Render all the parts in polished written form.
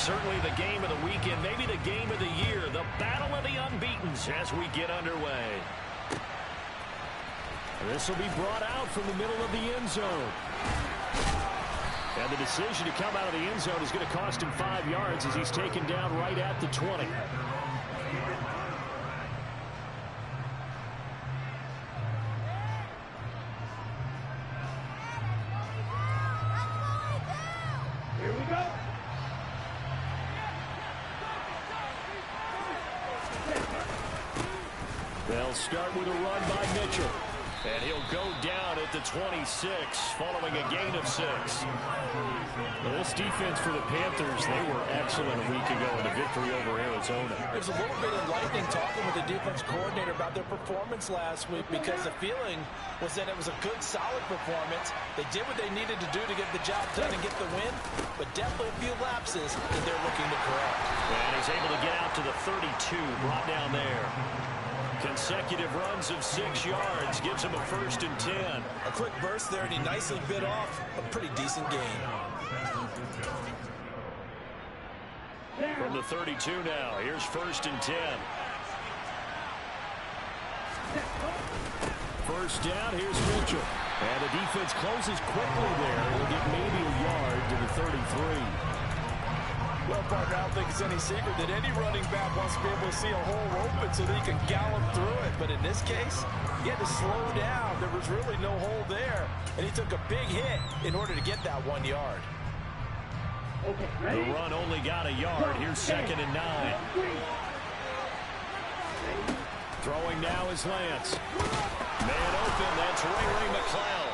Certainly the game of the weekend, maybe the game of the year, the battle of the unbeatens as we get underway. This will be brought out from the middle of the end zone. And the decision to come out of the end zone is going to cost him 5 yards as he's taken down right at the 20. They'll start with a run by Mitchell. And he'll go down at the 26, following a gain of 6. Well, this defense for the Panthers, they were excellent a week ago in the victory over Arizona. There's a little bit of enlightening talking with the defense coordinator about their performance last week, because the feeling was that it was a good, solid performance. They did what they needed to do to get the job done and get the win, but definitely a few lapses that they're looking to correct. And he's able to get out to the 32, brought down there. Consecutive runs of 6 yards gives him a 1st and 10. A quick burst there, and he nicely bit off a pretty decent gain. From the 32 now, here's 1st and 10. First down, here's Mitchell. And the defense closes quickly there. He'll get maybe a yard to the 33. Well, partner, I don't think it's any secret that any running back wants to be able to see a hole open so that he can gallop through it. But in this case, he had to slow down. There was really no hole there. And he took a big hit in order to get that 1 yard. The run only got a yard. Here's 2nd and 9. Throwing now is Lance. Man open, that's Ray McCloud.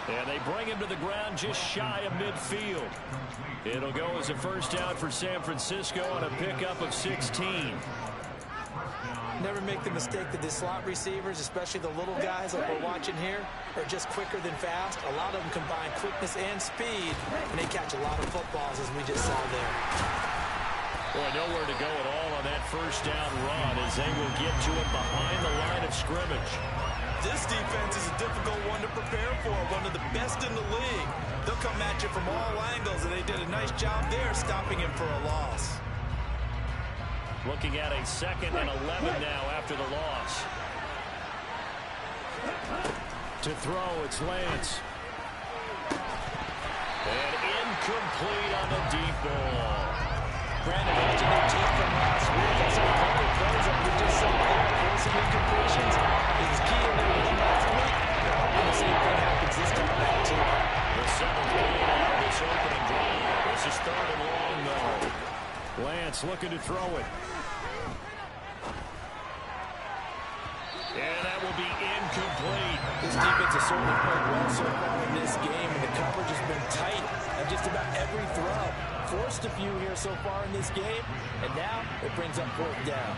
And they bring him to the ground just shy of midfield. It'll go as a 1st down for San Francisco on a pickup of 16. Never make the mistake that the slot receivers, especially the little guys like we're watching here, are just quicker than fast. A lot of them combine quickness and speed, and they catch a lot of footballs, as we just saw there. Boy, nowhere to go at all on that 1st down run as they will get to him behind the line of scrimmage. This defense is a difficult one to prepare for, one of the best in the league. They'll come at you from all angles, and they did a nice job there stopping him for a loss. Looking at a 2nd and 11 now after the loss. To throw, it's Lance. And incomplete on the deep ball. Brandon mentioned their team from last week, and some other plays that we just saw there, forcing incompletions, is key in their win last week. They're hoping the same thing happens this time back, too. The 7th play out of this opening drive. This is 3rd and long, though. Lance looking to throw it. And that will be incomplete. This defense has certainly played well so far in this game, and the coverage has been tight on just about every throw. Forced a few here so far in this game, and now it brings up 4th down.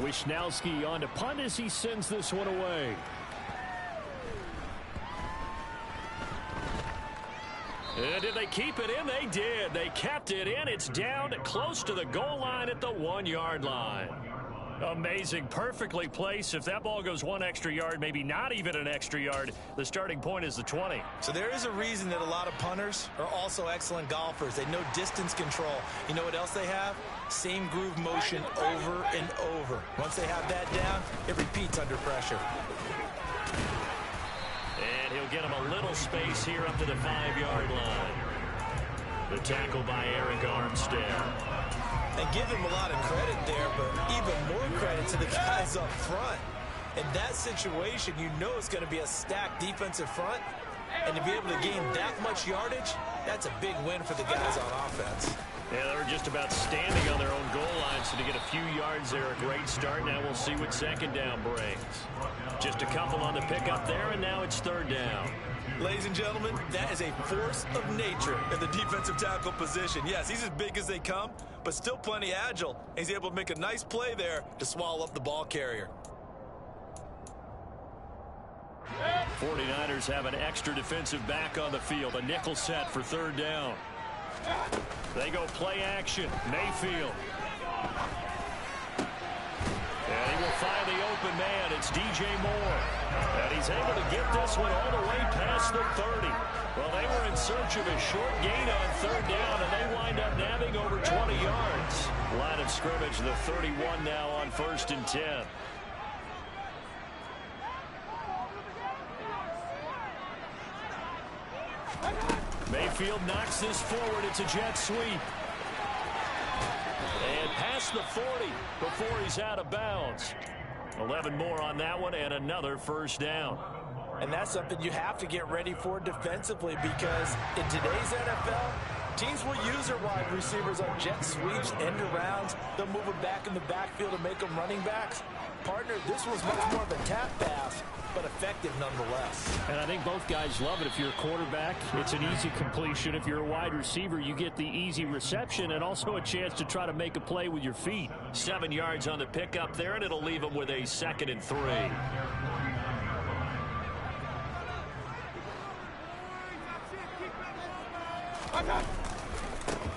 Wisnowski on to punt as he sends this one away. And did they keep it in? They did. They kept it in. It's down close to the goal line at the 1 yard line. Amazing. Perfectly placed. If that ball goes 1 extra yard, maybe not even an extra yard, the starting point is the 20. So there is a reason that a lot of punters are also excellent golfers. They know distance control. You know what else they have? Same groove motion over and over. Once they have that down, it repeats under pressure. And he'll get him a little space here up to the 5 yard line. The tackle by Eric Armstead. And give him a lot of credit there, but even more credit to the guys up front. In that situation, you know it's going to be a stacked defensive front. And to be able to gain that much yardage, that's a big win for the guys on offense. Yeah, they were just about standing on their own goal line, so to get a few yards there, a great start. Now we'll see what 2nd down brings. Just a couple on the pickup there, and now it's 3rd down. Ladies and gentlemen, that is a force of nature in the defensive tackle position. Yes, he's as big as they come, but still plenty agile. He's able to make a nice play there to swallow up the ball carrier. 49ers have an extra defensive back on the field. A nickel set for 3rd down. They go play action. Mayfield. And he will find the open man. It's DJ Moore. And he's able to get this one all the way past the 30. Well, they were in search of a short gain on third down, and they wind up nabbing over 20 yards. Line of scrimmage, the 31 now on 1st and 10. Mayfield knocks this forward. It's a jet sweep. And past the 40 before he's out of bounds. 11 more on that one and another first down. And that's something you have to get ready for defensively, because in today's NFL, teams will use their wide receivers on jet sweeps, end arounds. They'll move them back in the backfield and make them running backs. Partner, this was much more of a tap pass, but effective nonetheless. And I think both guys love it. If you're a quarterback, it's an easy completion. If you're a wide receiver, you get the easy reception and also a chance to try to make a play with your feet. 7 yards on the pickup there, and it'll leave them with a 2nd and 3.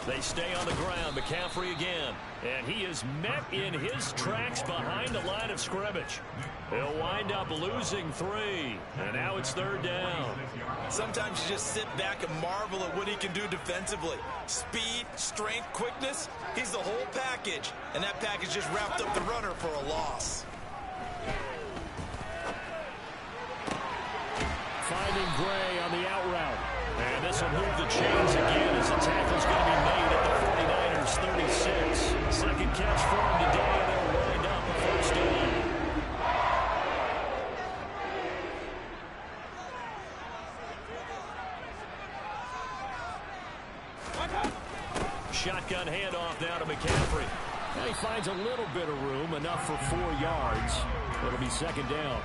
They stay on the ground. McCaffrey again. And he is met in his tracks behind the line of scrimmage. He'll wind up losing 3. And now it's 3rd down. Sometimes you just sit back and marvel at what he can do defensively. Speed, strength, quickness. He's the whole package. And that package just wrapped up the runner for a loss. Finding Gray on the out route. And this will move the chains again as the tackle's going to be made at the 49ers 36. Second catch for him today, and they'll wind up a first down. Shotgun handoff now to McCaffrey. Now he finds a little bit of room, enough for 4 yards. It'll be 2nd down.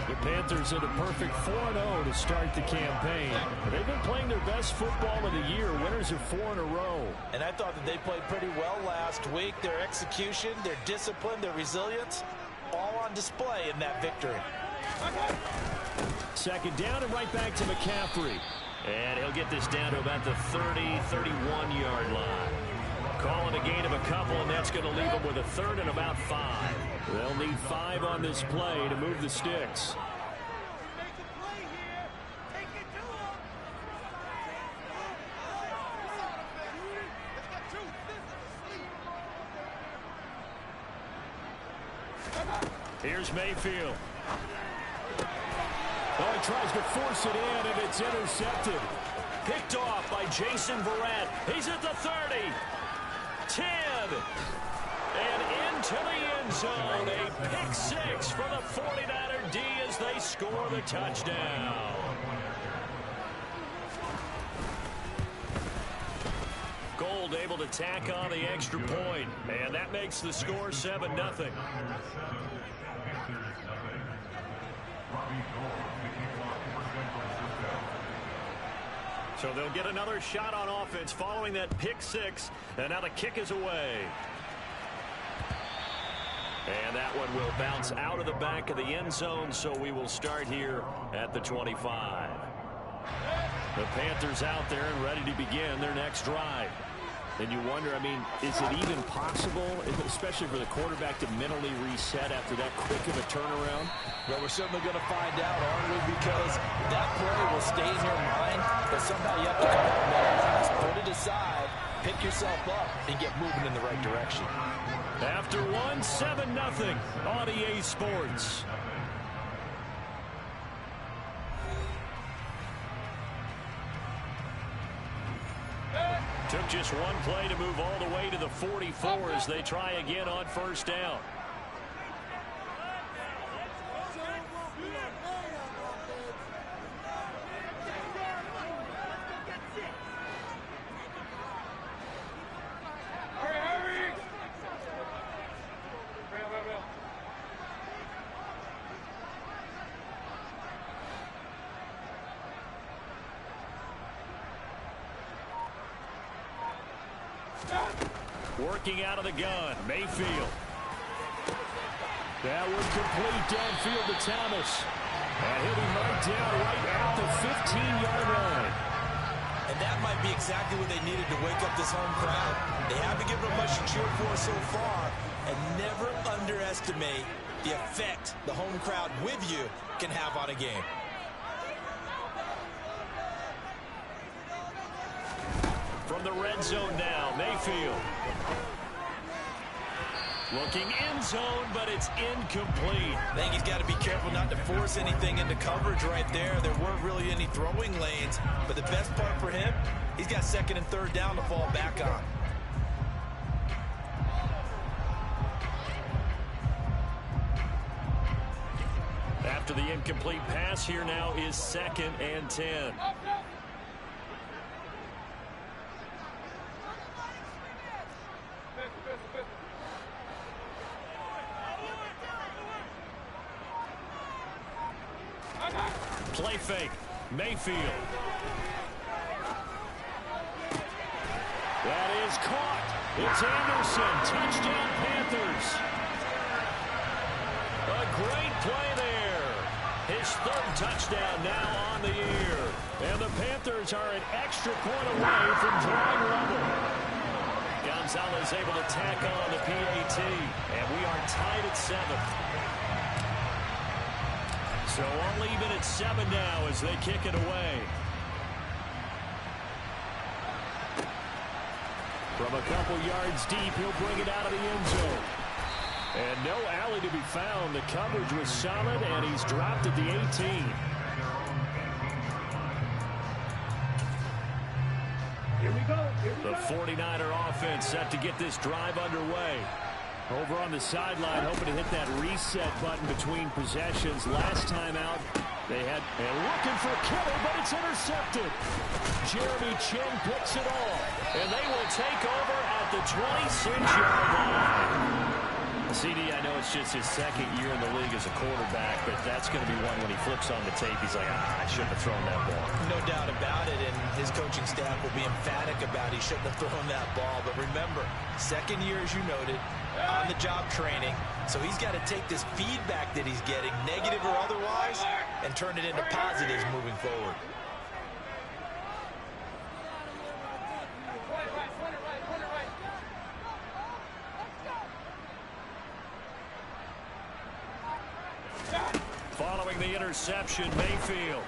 The Panthers at a perfect 4-0 to start the campaign. They've been playing their best football of the year. Winners are 4 in a row. And I thought that they played pretty well last week. Their execution, their discipline, their resilience, all on display in that victory. 2nd down and right back to McCaffrey. And he'll get this down to about the 30-31-yard line. Calling a gain of a couple, and that's going to leave them with a 3rd and about 5. They'll need 5 on this play to move the sticks. Here's Mayfield. Oh, he tries to force it in, and it's intercepted. Picked off by Jason Verrett. He's at the 30. 10. And into the end zone. A pick 6 for the 49er D as they score the touchdown. Gold able to tack on the extra point. And that makes the score 7-0. So they'll get another shot on offense following that pick 6. And now the kick is away. And that one will bounce out of the back of the end zone, so we will start here at the 25. The Panthers out there and ready to begin their next drive. And you wonder, I mean, is it even possible, especially for the quarterback, to mentally reset after that quick of a turnaround? Well, we're certainly going to find out, aren't we? Because that play will stay in your mind, but somehow you have to come out and realize, put it aside, pick yourself up, and get moving in the right direction. After 7-0 on EA Sports. Took just one play to move all the way to the 44 as they try again on 1st down. Working out of the gun, Mayfield. That would complete downfield to Thomas. And he'll be marked down right at the 15-yard line. And that might be exactly what they needed to wake up this home crowd. They haven't given them much to cheer for so far. And never underestimate the effect the home crowd with you can have on a game. from the red zone now. Mayfield. Looking end zone, but it's incomplete. I think he's got to be careful not to force anything into coverage right there. There weren't really any throwing lanes, but the best part for him, he's got second and third down to fall back on. After the incomplete pass, here now is 2nd and 10. Play fake. Mayfield. That is caught. It's Anderson. Touchdown, Panthers. A great play there. His 3rd touchdown now on the year. And the Panthers are an extra point away from drawing level. Gonzalez able to tack on the PAT. And we are tied at 7. So all even at 7 now as they kick it away. From a couple yards deep, he'll bring it out of the end zone. And no alley to be found. The coverage was solid, and he's dropped at the 18. Here we go. The 49er offense set to get this drive underway. Over on the sideline, hoping to hit that reset button between possessions. Last time out, they had and looking for Kittle, but it's intercepted. Jeremy Chin picks it all, and they will take over at the 26-yard line. CD, I know it's just his 2nd year in the league as a quarterback, but that's going to be one when he flips on the tape. He's like, I shouldn't have thrown that ball. No doubt about it, and his coaching staff will be emphatic about he shouldn't have thrown that ball. But remember, 2nd year, as you noted, on-the-job training. So he's got to take this feedback that he's getting, negative or otherwise, and turn it into positives moving forward. Following the interception, Mayfield.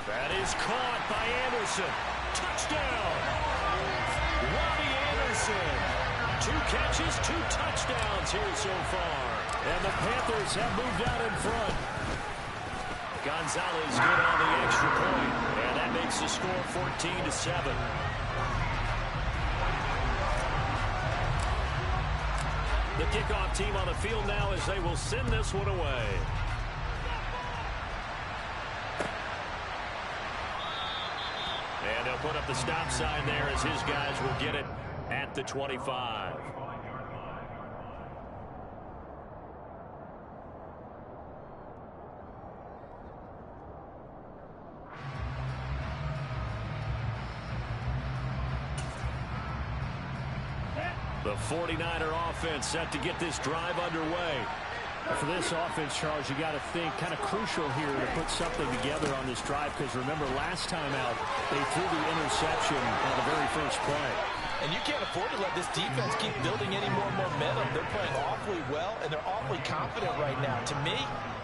That is caught by Anderson. Touchdown! Robbie Anderson. 2 catches, 2 touchdowns here so far. And the Panthers have moved out in front. Gonzalez good on the extra point. And that makes the score 14-7. The kickoff team on the field now as they will send this one away. And they'll put up the stop sign there as his guys will get it at the 25. The 49er offense set to get this drive underway. For this offense, Charles, you got to think kind of crucial here to put something together on this drive, because remember last time out they threw the interception on the very first play. And you can't afford to let this defense keep building any more momentum. They're playing awfully well, and they're awfully confident right now. To me,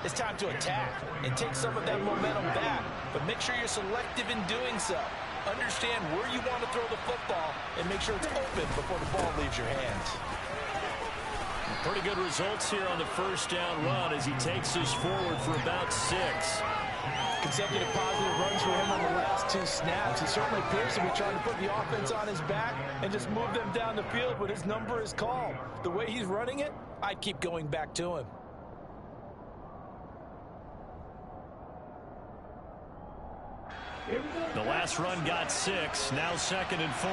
it's time to attack and take some of that momentum back. But make sure you're selective in doing so. Understand where you want to throw the football and make sure it's open before the ball leaves your hands. Pretty good results here on the first down run as he takes us forward for about 6. Consecutive positive runs for him on the last 2 snaps. He certainly appears to be trying to put the offense on his back and just move them down the field when his number is called. The way he's running it, I'd keep going back to him. The last run got 6, now 2nd and 4.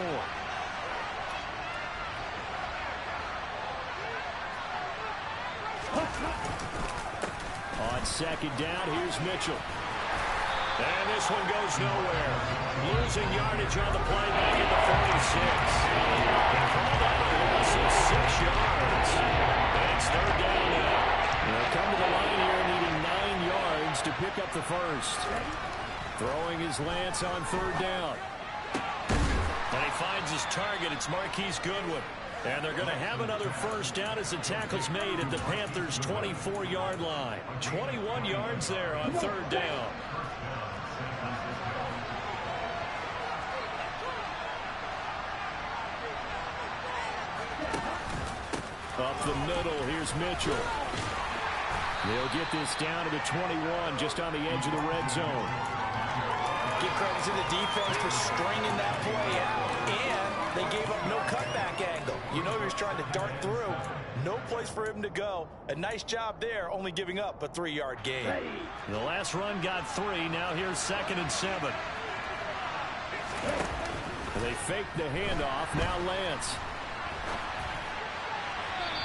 On 2nd down, here's Mitchell. And this one goes nowhere. Losing yardage on the play back at the 46. Called out a loss of 6 yards. And it's 3rd down now. They'll come to the line here needing 9 yards to pick up the first. Throwing his Lance on 3rd down. And he finds his target. It's Marquise Goodwin. And they're going to have another first down as the tackle's made at the Panthers' 24-yard line. 21 yards there on 3rd down. the middle. Here's Mitchell. They'll get this down to the 21, just on the edge of the red zone. Give credit to the defense for stringing that play out, and they gave up no cutback angle. You know he was trying to dart through. No place for him to go. A nice job there, only giving up a 3-yard gain. The last run got 3. Now here's 2nd and 7. They fake the handoff. Now Lance.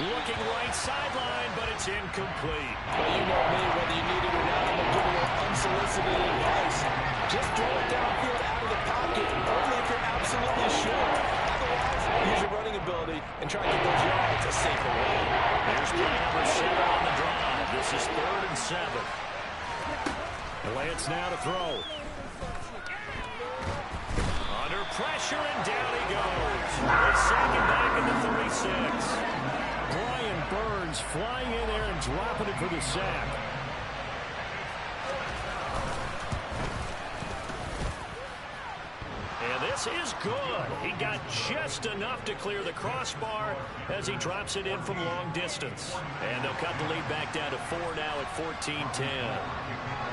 Looking right sideline, but it's incomplete. Well, you know me, whether you need it or not, I'm going to give you unsolicited advice. Just throw it downfield out of the pocket, only if you're absolutely sure. Otherwise, use your running ability and try to get those yards a safer way. There's play number 7 on the drive. This is 3rd and 7. Lance now to throw. Under pressure, and down he goes. They send him back at the 36. Brian Burns flying in there and dropping it for the sack. And this is good. He got just enough to clear the crossbar as he drops it in from long distance. And they'll cut the lead back down to 4 now at 14-10.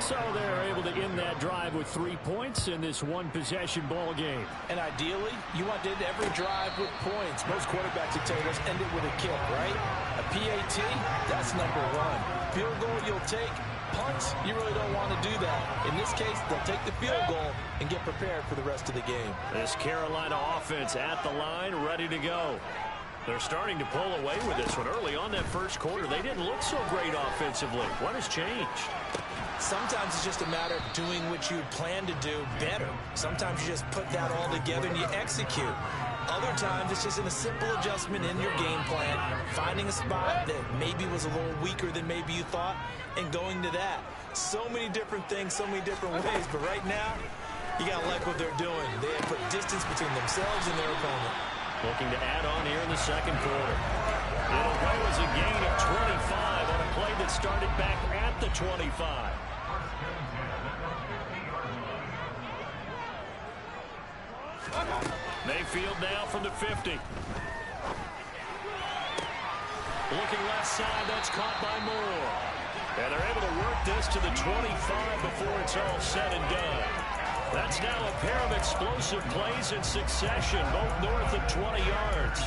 So they're able to end that drive with 3 points in this one-possession ball game. And ideally, you want to end every drive with points. Most quarterbacks would tell you, let's end it with a kick, right? A PAT, that's number 1. Field goal you'll take. Punts, you really don't want to do that. In this case, they'll take the field goal and get prepared for the rest of the game. This Carolina offense at the line, ready to go. They're starting to pull away with this one. Early on that first quarter, they didn't look so great offensively. What has changed? Sometimes it's just a matter of doing what you plan to do better. Sometimes you just put that all together and you execute. Other times it's just in a simple adjustment in your game plan, finding a spot that maybe was a little weaker than maybe you thought, and going to that. So many different things, so many different ways, but right now, you got to like what they're doing. They have put distance between themselves and their opponent. Looking to add on here in the second quarter. It'll go as a gain of 25 on a play that started back at the 25. Mayfield now from the 50. Looking left side, that's caught by Moore. And they're able to work this to the 25 before it's all said and done. That's now a pair of explosive plays in succession, both north of 20 yards.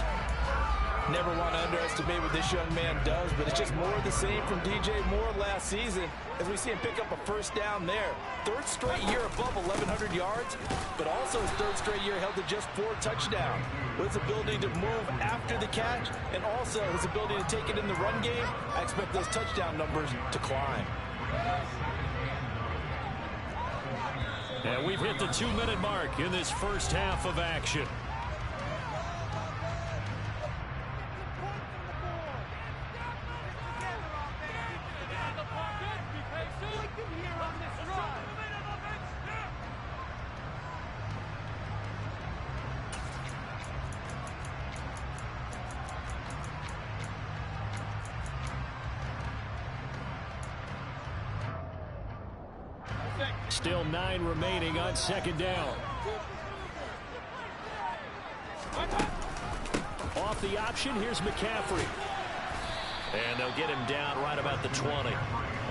Never want to underestimate what this young man does, but it's just more of the same from DJ Moore last season as we see him pick up a first down there. 3rd straight year above 1,100 yards, but also his 3rd straight year held to just 4 touchdowns. With his ability to move after the catch and also his ability to take it in the run game, I expect those touchdown numbers to climb. And we've hit the 2-minute mark in this first half of action. Still 9 remaining on second down. Off the option, here's McCaffrey. And they'll get him down right about the 20.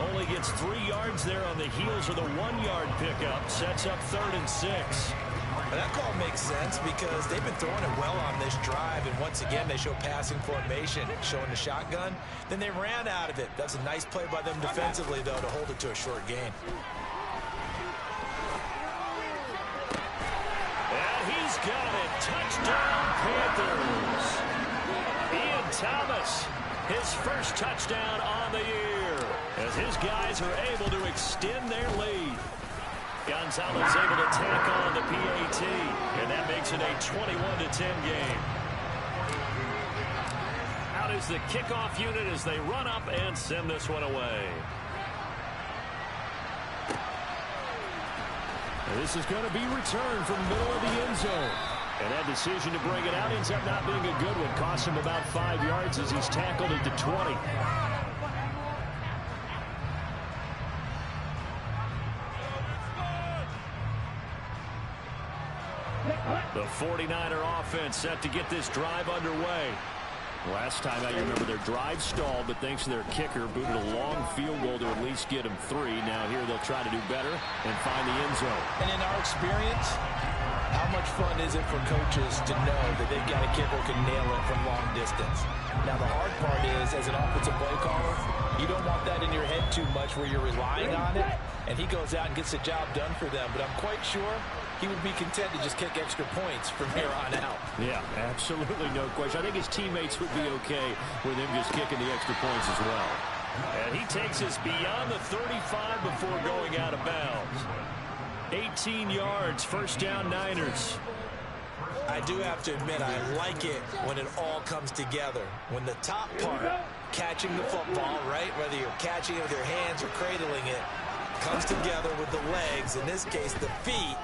Only gets 3 yards there on the heels of the 1-yard pickup. Sets up 3rd and 6. Well, that call makes sense because they've been throwing it well on this drive, and once again they show passing formation, showing the shotgun. Then they ran out of it. That's a nice play by them defensively, though, to hold it to a short gain. He's got it. Touchdown, Panthers. Ian Thomas, his first touchdown on the year, as his guys are able to extend their lead. Gonzalez able to tack on the PAT, and that makes it a 21-10 game. Out is the kickoff unit as they run up and send this one away. This is going to be returned from the middle of the end zone. And that decision to bring it out ends up not being a good one. Costs him about 5 yards as he's tackled at the 20. The 49er offense set to get this drive underway. Last time out, you remember their drive stalled, but thanks to their kicker, booted a long field goal to at least get them 3. Now here they'll try to do better and find the end zone. And in our experience, how much fun is it for coaches to know that they've got a kicker who can nail it from long distance? Now the hard part is, as an offensive play caller, you don't want that in your head too much where you're relying on it, and he goes out and gets the job done for them. But I'm quite sure he would be content to just kick extra points from here on out. Yeah, absolutely no question. I think his teammates would be okay with him just kicking the extra points as well. And he takes us beyond the 35 before going out of bounds. 18 yards, first down Niners. I do have to admit, I like it when it all comes together. When the top part, catching the football, right, whether you're catching it with your hands or cradling it, comes together with the legs, in this case the feet,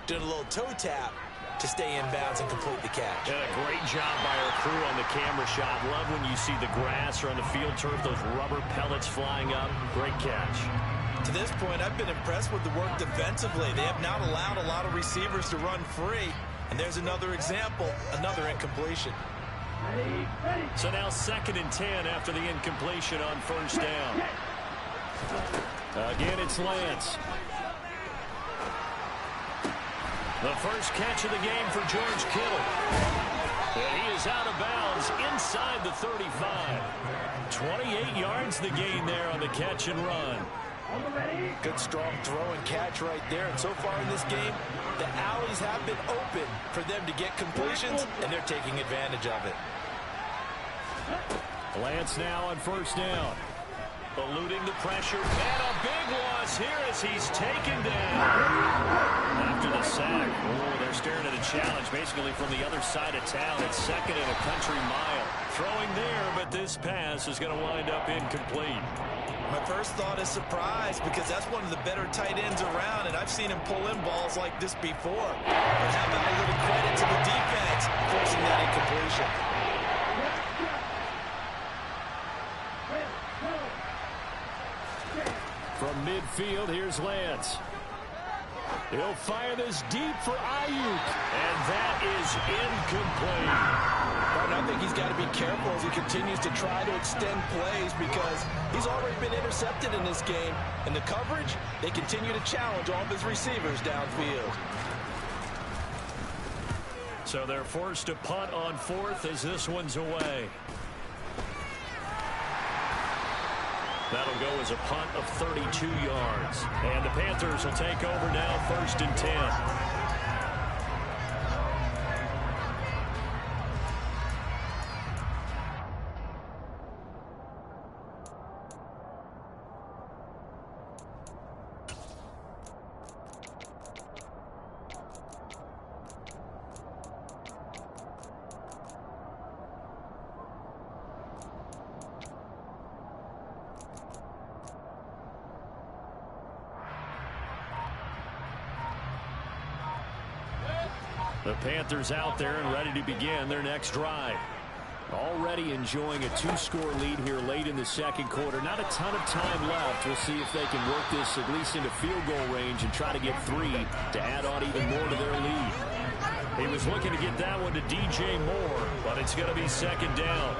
doing a little toe tap to stay in bounds and complete the catch. And a great job by our crew on the camera shot. Love when you see the grass or on the field turf, those rubber pellets flying up. Great catch. To this point, I've been impressed with the work defensively. They have not allowed a lot of receivers to run free. And there's another example, another incompletion. So now 2nd and 10 after the incompletion on first down. Again, it's Lance. The first catch of the game for George Kittle. And he is out of bounds inside the 35. 28 yards the gain there on the catch and run. Good strong throw and catch right there. And so far in this game, the alleys have been open for them to get completions, and they're taking advantage of it. Lance now on first down. Eluding the pressure, and a big loss here as he's taken down. After the sack, they're staring at a challenge basically from the other side of town. It's 2nd and a country mile. Throwing there, but this pass is going to wind up incomplete. My first thought is surprise, because that's one of the better tight ends around, and I've seen him pull in balls like this before. But how about a little credit to the defense forcing that incompletion? From midfield, here's Lance. He'll fire this deep for Ayuk. And that is incomplete. But I think he's got to be careful as he continues to try to extend plays, because he's already been intercepted in this game. And the coverage, they continue to challenge all of his receivers downfield. So they're forced to punt on 4th as this one's away. That'll go as a punt of 32 yards. And the Panthers will take over now, 1st and 10. The Panthers out there and ready to begin their next drive. Already enjoying a 2-score lead here late in the 2nd quarter. Not a ton of time left. We'll see if they can work this at least into field goal range and try to get 3 to add on even more to their lead. He was looking to get that one to DJ Moore, but it's going to be 2nd down.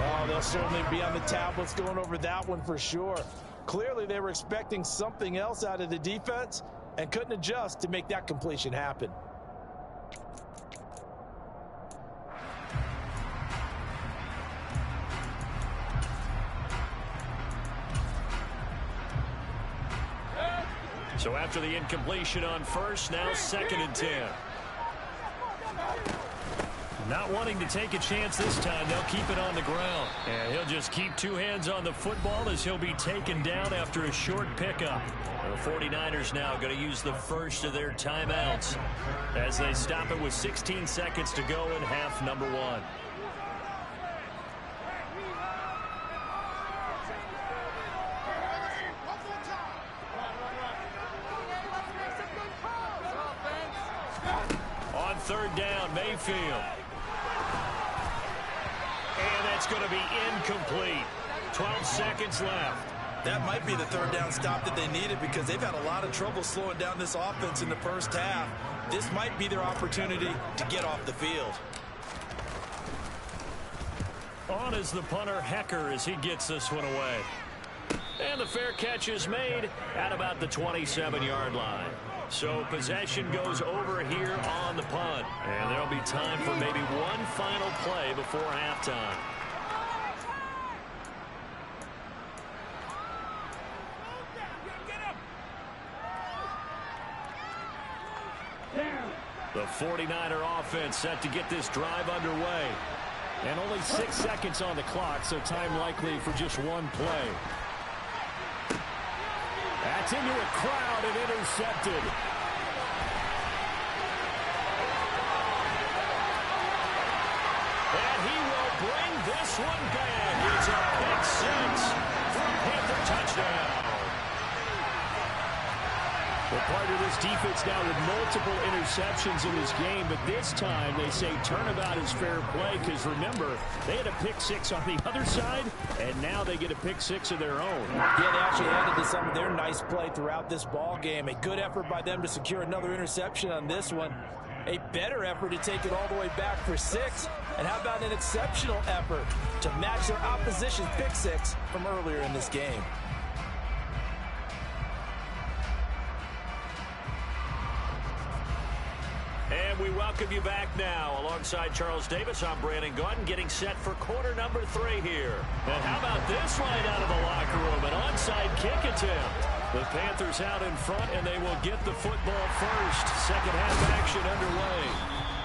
Oh, they'll certainly be on the tablets going over that one for sure. Clearly they were expecting something else out of the defense and couldn't adjust to make that completion happen. So after the incompletion on first, now 2nd and 10. Not wanting to take a chance this time, they'll keep it on the ground. And he'll just keep 2 hands on the football as he'll be taken down after a short pickup. The 49ers now going to use the first of their timeouts as they stop it with 16 seconds to go in half number 1. On 3rd down, Mayfield. And that's going to be incomplete. 12 seconds left. That might be the 3rd down stop that they needed, because they've had a lot of trouble slowing down this offense in the first half. This might be their opportunity to get off the field. On is the punter, Hecker, as he gets this one away. And the fair catch is made at about the 27-yard line. So possession goes over here on the punt. And there'll be time for maybe one final play before halftime. The 49er offense set to get this drive underway. And only 6 seconds on the clock, so time likely for just one play. That's into a crowd and intercepted. And he will bring this one back. It's a pick six for a Panther touchdown. Well, part of this defense now with multiple interceptions in this game, but this time they say turnabout is fair play because, remember, they had a pick six on the other side, and now they get a pick six of their own. Yeah, they actually added to some of their nice play throughout this ball game. A good effort by them to secure another interception on this one. A better effort to take it all the way back for 6. And how about an exceptional effort to match their opposition's pick six from earlier in this game? And we welcome you back now. Alongside Charles Davis, I'm Brandon Gaudin, getting set for quarter number 3 here. And how about this right out of the locker room? An onside kick attempt. The Panthers out in front, and they will get the football first. Second half action underway.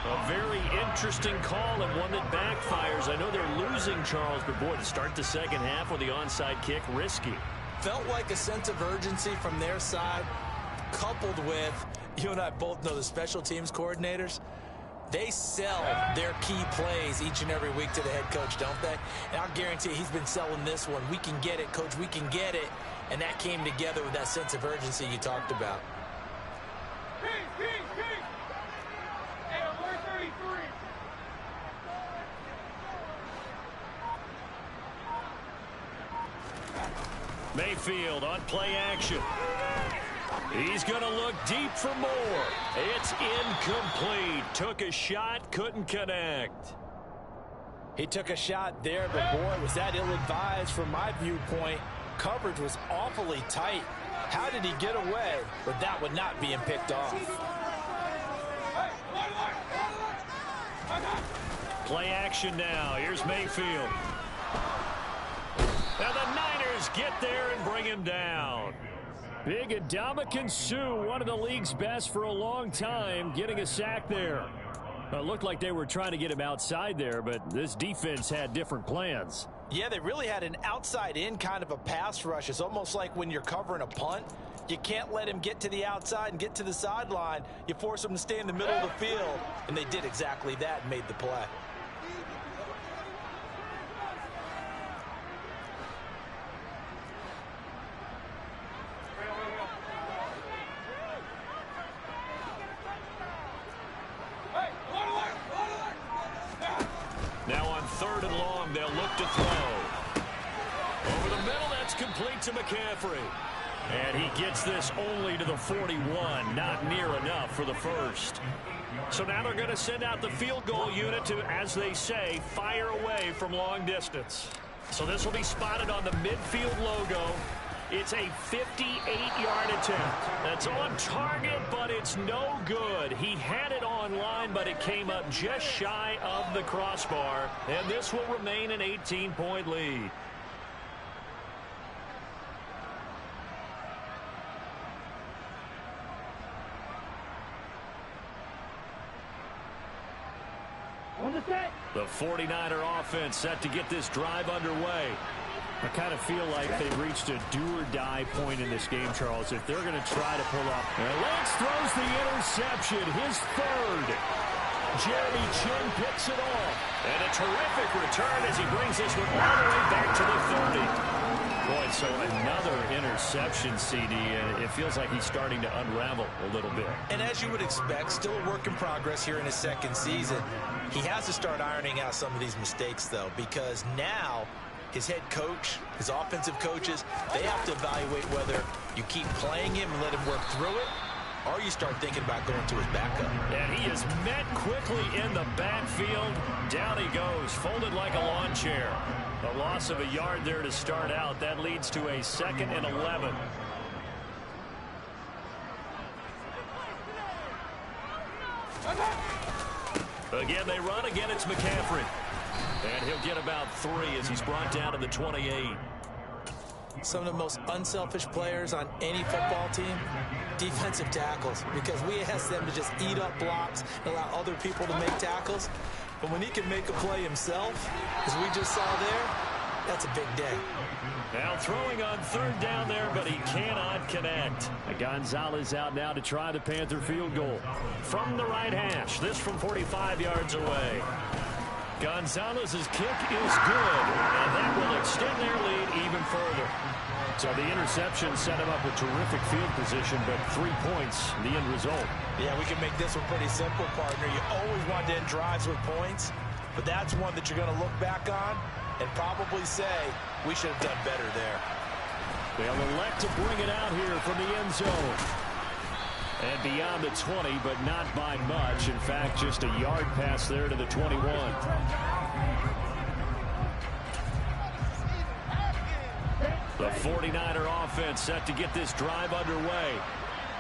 A very interesting call and one that backfires. I know they're losing, Charles, but boy, to start the second half with the onside kick, risky. Felt like a sense of urgency from their side, coupled with, you and I both know the special teams coordinators, they sell their key plays each and every week to the head coach, don't they? And I'll guarantee he's been selling this one. We can get it, coach, we can get it. And that came together with that sense of urgency you talked about. Mayfield on play action. He's going to look deep for more. It's incomplete. Took a shot, couldn't connect. He took a shot there, but boy, was that ill-advised from my viewpoint. Coverage was awfully tight. How did he get away with that one not being picked off? Play action now. Here's Mayfield. And the Niners get there and bring him down. Big Ndamukong Suh, one of the league's best for a long time, getting a sack there. It looked like they were trying to get him outside there, but this defense had different plans. Yeah, they really had an outside-in kind of a pass rush. It's almost like when you're covering a punt, you can't let him get to the outside and get to the sideline. You force him to stay in the middle of the field, and they did exactly that and made the play. Now on 3rd and long, they'll look to throw. Over the middle, that's complete to McCaffrey. And he gets this only to the 41, not near enough for the first. So now they're going to send out the field goal unit to, as they say, fire away from long distance. So this will be spotted on the midfield logo. It's a 58-yard attempt. That's on target, but it's no good. He had it online, but it came up just shy of the crossbar. And this will remain an 18-point lead. The 49er offense set to get this drive underway. I kind of feel like they've reached a do-or-die point in this game, Charles, if they're going to try to pull up. And Lance throws the interception, his 3rd. Jeremy Chin picks it off. And a terrific return as he brings this one all the way back to the 30. Boy, so another interception, CD, and it feels like he's starting to unravel a little bit. And as you would expect, still a work in progress here in his 2nd season. He has to start ironing out some of these mistakes, though, because now his head coach, his offensive coaches, they have to evaluate whether you keep playing him and let him work through it, or you start thinking about going to his backup. And he is met quickly in the backfield. Down he goes, folded like a lawn chair. A loss of a yard there to start out. That leads to a 2nd and 11. Again, they run. Again, it's McCaffrey. And he'll get about 3 as he's brought down to the 28. Some of the most unselfish players on any football team, defensive tackles, because we ask them to just eat up blocks and allow other people to make tackles. But when he can make a play himself, as we just saw there, that's a big day. Now throwing on 3rd down there, but he cannot connect. Gonzalez out now to try the Panther field goal. From the right hash, this from 45 yards away. Gonzalez's kick is good, and that will extend their lead even further. So the interception set him up with terrific field position, but 3 points, the end result. Yeah, we can make this one pretty simple, partner. You always want to end drives with points, but that's one that you're going to look back on and probably say, we should have done better there. They'll elect to bring it out here from the end zone. And beyond the 20, but not by much. In fact, just a yard pass there to the 21. The 49er offense set to get this drive underway.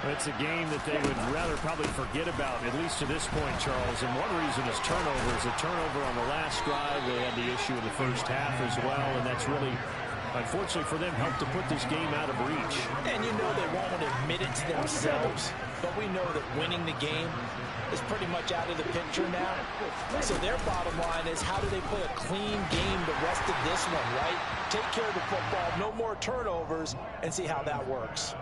It's a game that they would rather probably forget about, at least to this point, Charles. And one reason is turnovers. A turnover on the last drive. They had the issue in the first half as well, and that's really, unfortunately for them, helped to put this game out of reach. And you know they won't admit it to themselves, but we know that winning the game is pretty much out of the picture now. So their bottom line is, how do they play a clean game the rest of this one, right? Take care of the football, no more turnovers, and see how that works.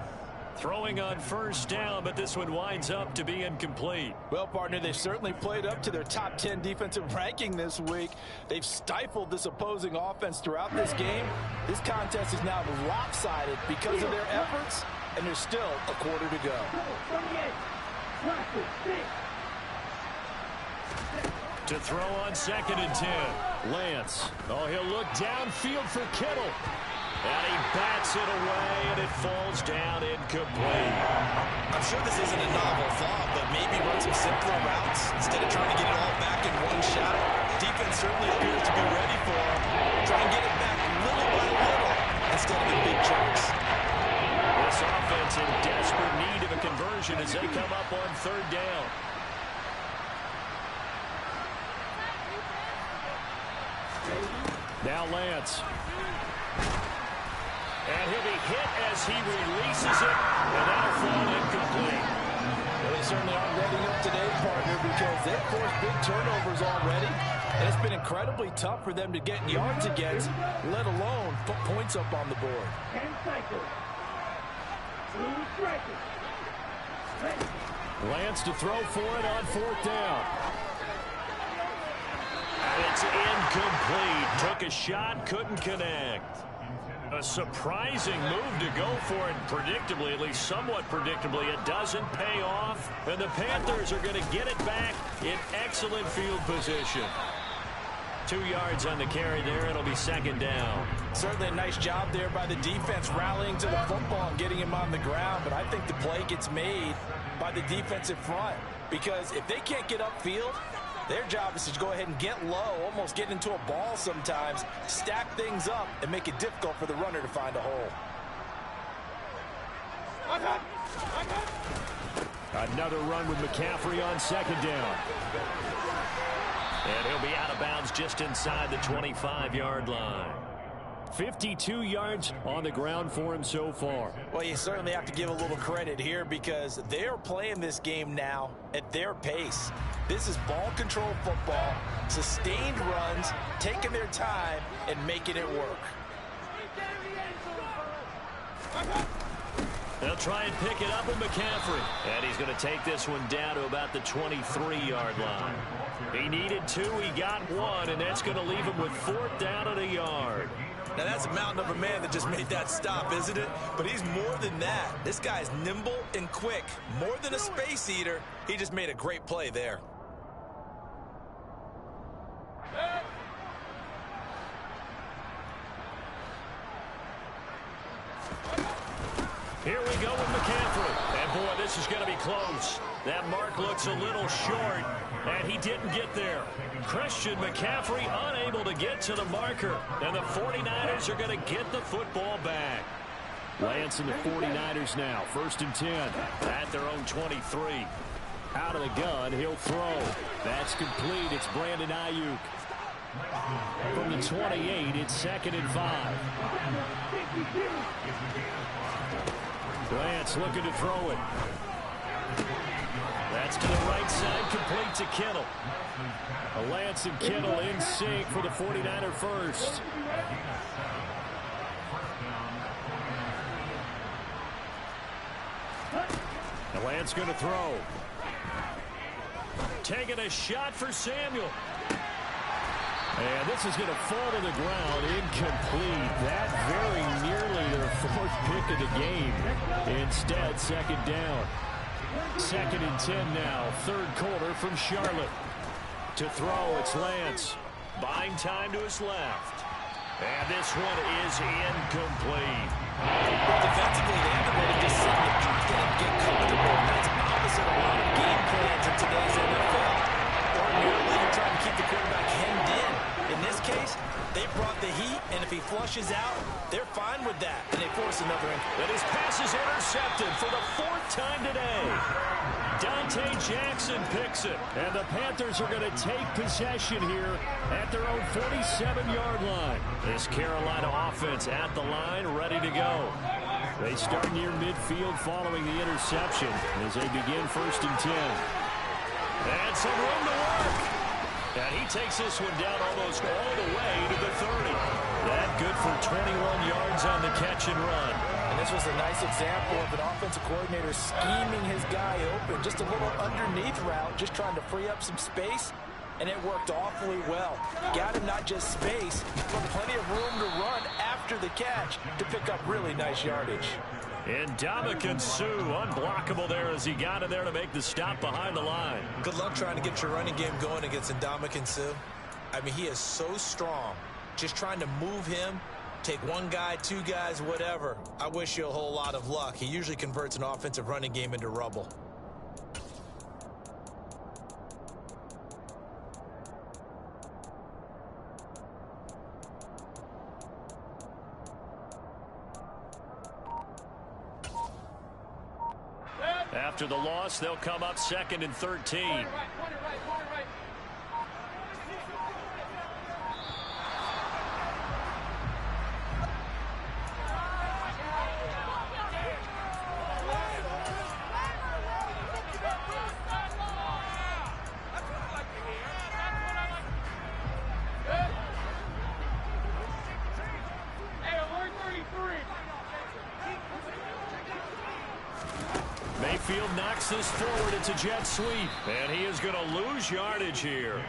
Throwing on 1st down, but this one winds up to be incomplete. Well, partner, they've certainly played up to their top 10 defensive ranking this week. They've stifled this opposing offense throughout this game. This contest is now lopsided because of their efforts, and there's still a quarter to go. To throw on 2nd and 10. Lance. Oh, he'll look downfield for Kittle. And he bats it away, and it falls down incomplete. I'm sure this isn't a novel thought, but maybe run some simpler routes instead of trying to get it all back in one shot. Defense certainly appears to be ready for him. Try and get it back little by little instead of in big chunks. This offense in desperate need of a conversion as they come up on 3rd down. Now Lance. And he'll be hit as he releases it, and that'll fall incomplete. Well, they certainly aren't readying up today, partner, because they've forced big turnovers already, and it's been incredibly tough for them to get yards against, let alone put points up on the board. Lance to throw for it on 4th down. It's incomplete. Took a shot, couldn't connect. A surprising move to go for it, predictably, at least somewhat predictably. It doesn't pay off, and the Panthers are going to get it back in excellent field position. 2 yards on the carry there. It'll be 2nd down. Certainly a nice job there by the defense rallying to the football and getting him on the ground, but I think the play gets made by the defensive front, because if they can't get upfield, their job is to go ahead and get low, almost get into a ball sometimes, stack things up, and make it difficult for the runner to find a hole. Another run with McCaffrey on 2nd down. And he'll be out of bounds just inside the 25-yard line. 52 yards on the ground for him so far. Well, you certainly have to give a little credit here, because they are playing this game now at their pace. This is ball control football, sustained runs, taking their time, and making it work. They'll try and pick it up with McCaffrey. And he's going to take this one down to about the 23-yard line. He needed 2, he got 1, and that's going to leave him with 4th down and a yard. Now, that's a mountain of a man that just made that stop, isn't it? But he's more than that. This guy's nimble and quick. More than a space eater. He just made a great play there. Here we go with McCaffrey. And boy, this this is going to be close. That mark looks a little short, and he didn't get there. Christian McCaffrey unable to get to the marker, and the 49ers are going to get the football back. Lance and the 49ers now, 1st and 10. At their own 23. Out of the gun, he'll throw. That's complete. It's Brandon Ayuk. From the 28, it's 2nd and 5. Lance looking to throw it. That's to the right side, complete to Kittle. Lance and Kittle in sync for the 49er first. Now Lance going to throw. Taking a shot for Samuel. And this is going to fall to the ground, incomplete. That very nearly their 4th pick of the game. Instead, 2nd down. 2nd and 10 now, 3rd quarter from Charlotte. To throw, it's Lance. Buying time to his left. And this one is incomplete. Defensively, they have the ability to sit in the pocket and get comfortable. That's opposite a lot of game plans in today's NFL. Ordinarily, you're trying to keep the quarterback hemmed in. In this case, they brought the heat, and if he flushes out, they're fine with that, and they force another in. And his pass is intercepted for the 4th time today. Dante Jackson picks it. And the Panthers are going to take possession here at their own 47-yard line. This Carolina offense at the line, ready to go. They start near midfield following the interception as they begin 1st and 10. And some room to work. And he takes this one down almost all the way to the 30. That good for 21 yards on the catch and run. And this was a nice example of an offensive coordinator scheming his guy open. Just a little underneath route, just trying to free up some space, and it worked awfully well. Got him not just space, but plenty of room to run after the catch to pick up really nice yardage. And Ndamukong Suh, unblockable there as he got in there to make the stop behind the line. Good luck trying to get your running game going against Ndamukong Suh. I mean, he is so strong. Just trying to move him, take one guy, 2 guys, whatever. I wish you a whole lot of luck. He usually converts an offensive running game into rubble. After the loss, they'll come up 2nd and 13. Mayfield knocks this forward. It's a jet sweep. And he is going to lose yardage here.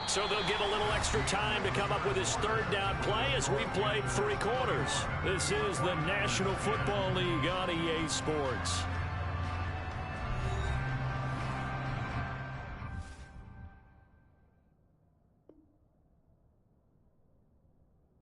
So they'll get a little extra time to come up with his 3rd down play as we played 3 quarters. This is the National Football League on EA Sports.